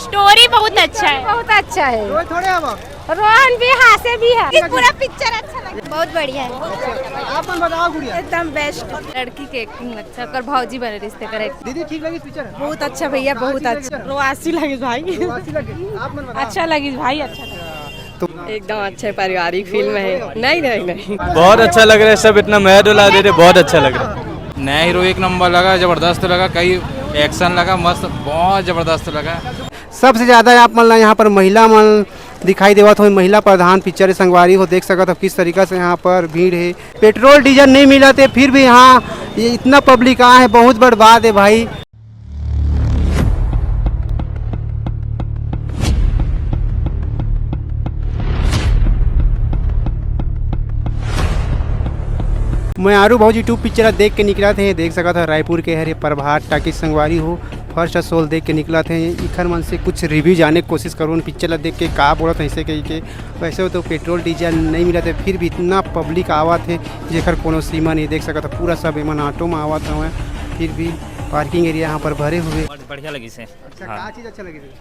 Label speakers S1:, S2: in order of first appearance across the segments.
S1: Story बहुत अच्छा है,
S2: बहुत अच्छा है।
S3: थोड़े अब
S2: रोहन भी हासे भी है। पूरा पिक्चर अच्छा लगा, बहुत बढ़िया है।
S3: आप मन बताओ गुड़िया।
S2: एकदम बेस्ट। लड़की के एक्टिंग अच्छा कर, भौजी बने रिश्ते करे।
S3: दीदी ठीक लगी पिक्चर?
S2: बहुत अच्छा भैया, बहुत अच्छा। रोआसी लगी भाई,
S3: आप मन बताओ।
S2: अच्छा लगी भाई, अच्छा लगी।
S3: तो
S2: एकदम अच्छे पारिवारिक फिल्म है। नहीं नहीं नहीं,
S4: बहुत अच्छा लग रहा है, सब इतना मजा डुला दे रहे, बहुत अच्छा लग रहा है। नया हीरो एक नंबर लगा, जबरदस्त लगा, कई एक्शन लगा, मस्त, बहुत जबरदस्त लगा।
S3: सबसे ज्यादा आप मन यहाँ पर महिला मन दिखाई देवत हो, महिला प्रधान पिक्चर है संगवारी हो। देख सकते हो किस तरीका से यहाँ पर भीड़ है। पेट्रोल डीजल नहीं मिला थे फिर भी यहाँ ये इतना पब्लिक आया है, बहुत बड़ बात है भाई। मैं आरू भौजी 2 पिक्चर देख के निकला थे। देख सका था रायपुर के हरे प्रभात टाकी संगवारी हो, फर्स्ट शोल देख के निकला थे। इखर मन से कुछ रिव्यू जाने की कोशिश करूँ पिक्चर देख के का बोला था ऐसे कही के। वैसे तो पेट्रोल डीजल नहीं मिला थे फिर भी इतना पब्लिक आवा थे जेकर कोनो सीमा नहीं। देख सका था पूरा सब एमन ऑटो में आवा था, फिर भी पार्किंग एरिया यहाँ पर भरे हुए।
S5: बढ़िया लगी से।
S3: अच्छा, क्या चीज़ अच्छा लगी थी?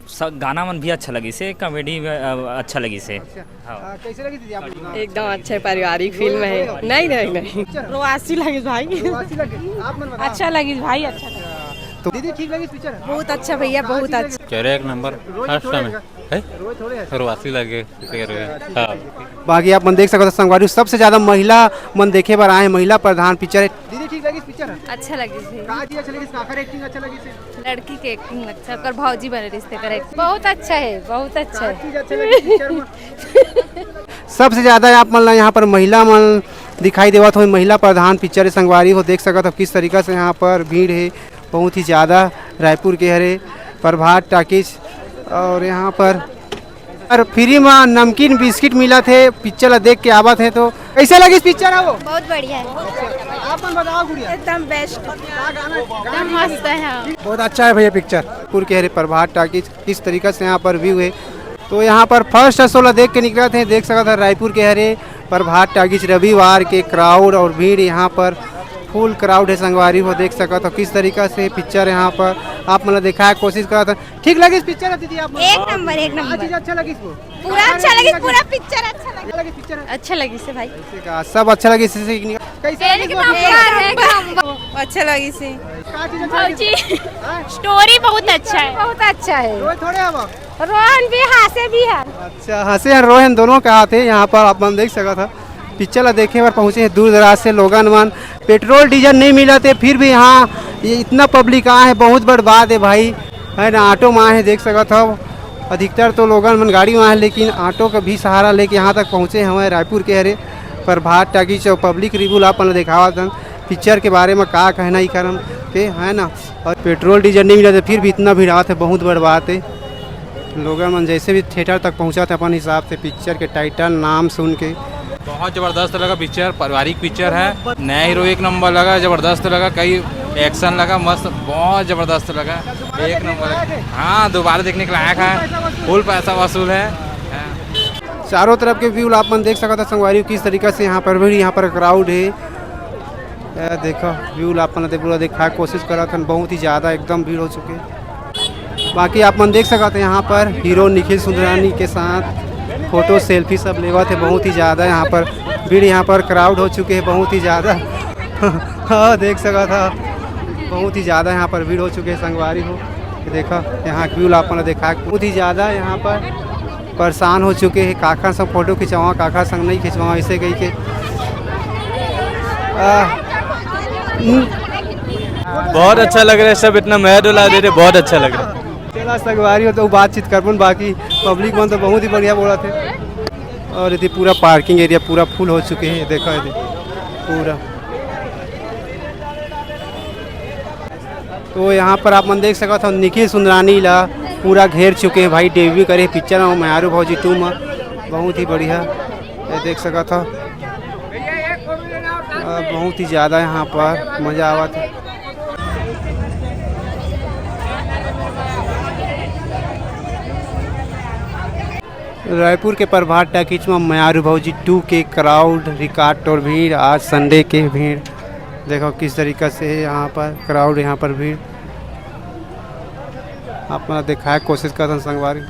S5: सब गाना मन भी अच्छा लगी से, कॉमेडी अच्छा लगी से। हाँ।
S3: कैसे लगी थी आपको?
S2: एकदम अच्छे पारिवारिक फिल्म है। नहीं नहीं नहीं, रोआसी लगी भाई,
S3: आप मन बताओ।
S2: अच्छा लगी भाई, अच्छा लगी।
S3: तो दीदी ठीक लगी पिक्चर?
S2: बहुत अच्छा भैया, बहुत अच्छा।
S4: चेहरे एक नंबर, फर्स्ट टाइम है, प्रवासी लगे।
S3: बाकी आप मन देख सकते हो संगवारी सबसे ज्यादा महिला मन देखे बार आए, महिला प्रधान पिक्चर है। दीदी ठीक लगी पिक्चर?
S2: अच्छा लगी थी।
S3: का चीज़ अच्छा लगी? काकर एक्टिंग अच्छा लगी से?
S2: लड़की के एक्टिंग अच्छा कर, भौजी बने रिश्ते करे। बहुत अच्छा है, बहुत अच्छा है।
S3: चीज़ अच्छा लगी पिक्चर में? सबसे ज्यादा आप मन यहाँ पर महिला मन दिखाई देवत हो, महिला प्रधान पिक्चर है संगवारी हो। देख सकते हो किस तरीका से यहाँ पर भीड़ है बहुत ही ज़्यादा। रायपुर के हरे प्रभात टाकीज और यहाँ पर और फ्री में नमकीन बिस्किट मिला थे। पिक्चर देख के आवा थे तो कैसे लगी इस पिक्चर है वो?
S2: बहुत बढ़िया है,
S3: आप मन बताओ गुड़िया।
S2: एकदम बेस्ट, एकदम मस्त है।
S3: बहुत अच्छा है भैया पिक्चर। रायपुर के हरे प्रभात टाकीज किस तरीका से यहाँ पर व्यू है तो यहाँ पर फर्स्ट शो देख के निकला थे। देख सकता था रायपुर के हरे प्रभात टाकीज रविवार के क्राउड और भीड़ यहाँ पर फुल क्राउड है संगवारी हो। देख सका तो किस तरीका से पिक्चर यहाँ पर आप मतलब दिखाया कोशिश करा था। ठीक लगी इस पिक्चर दीदी आप?
S2: एक नंबर, एक नंबर।
S3: चीज अच्छा लगी इसको?
S2: पूरा अच्छा लगी, पूरा पिक्चर अच्छा लगी।
S3: लगी पिक्चर
S2: अच्छा लगी से भाई,
S3: सब अच्छा लगी इससे कैसे लगी?
S2: अच्छा लगी से।
S1: भौजी स्टोरी बहुत अच्छा है,
S2: बहुत अच्छा है।
S3: थोड़े अब
S2: रोहन भी हासे भी है।
S3: अच्छा, हंसे और रोहन दोनों का आते यहाँ पर आप मन देख सका था। पिक्चर देखे पर पहुँचे हैं दूर दराज से लोगन मन। पेट्रोल डीजल नहीं मिला थे फिर भी यहाँ ये इतना पब्लिक आए हैं, बहुत बड़ बात है भाई, है ना। ऑटो में आए हैं देख सका था। अधिकतर तो लोगन मन गाड़ी में आए लेकिन ऑटो का भी सहारा लेके यहाँ तक पहुँचे हमारे रायपुर के हरे प्रभात टाकीज और पब्लिक रिव्यू आप दिखावा था पिक्चर के बारे में का कहना ही करम के, है ना। और पेट्रोल डीजल नहीं मिला था फिर भी इतना भीड़ आते बहुत बड़ बात है। लोगन मन जैसे भी थिएटर तक पहुँचा था अपन हिसाब से पिक्चर के टाइटल नाम सुन के।
S4: बहुत जबरदस्त लगा पिक्चर, पारिवारिक पिक्चर है। नया हीरो एक नंबर लगा, जबरदस्त लगा, कई एक्शन लगा, मस्त, बहुत जबरदस्त लगा, एक नंबर। हाँ, दोबारा देखने के लायक है, फुल पैसा वसूल है।
S3: चारों तरफ के व्यू आप मन देख सकता था संगवारी किस तरीका से यहाँ पर भीड़, यहाँ पर क्राउड है। देखो व्यू आप मन पूरा देखा कोशिश करा था, बहुत ही ज़्यादा एकदम भीड़ हो चुके। बाकी आप मन देख सकते यहाँ पर हीरो निखिल सुंदरानी के साथ फोटो सेल्फी सब लेवा थे। बहुत ही ज़्यादा यहाँ पर भीड़, यहाँ पर क्राउड हो चुके हैं बहुत ही ज़्यादा। हाँ देख सका था बहुत ही ज़्यादा यहाँ पर भीड़ हो चुके हैं संगवारी हो। देखा यहाँ व्यू आपने देखा बहुत ही ज़्यादा यहाँ पर परेशान हो चुके हैं। काका सब फोटो खिंचवाओ, काका संग नहीं खिंचवाओ ऐसे कही के।
S4: बहुत अच्छा लग रहा है, सब इतना मजा डुला दे रहे, बहुत अच्छा लग रहा है।
S3: चला संगवारी हो तो बातचीत कर बाकी पब्लिक मन तो बहुत ही बढ़िया बोला थे। और यदि पूरा पार्किंग एरिया पूरा फुल हो चुके हैं, देखा यदि पूरा। तो यहाँ पर आप मन देख सका था निखिल सुंदरानी ला पूरा घेर चुके हैं भाई। डेब्यू करे पिक्चर में मैं आरू भौजी 2 में, बहुत ही बढ़िया ये देख सका था। बहुत ही ज़्यादा यहाँ पर मज़ा आवा था। रायपुर के प्रभात टाकीज में मैं आरू भौजी 2 के क्राउड रिकॉर्ड और भीड़। आज संडे के भीड़ देखो किस तरीक़ा से है यहाँ पर क्राउड, यहाँ पर भीड़। अपना दिखाए कोशिश करते संगवारी।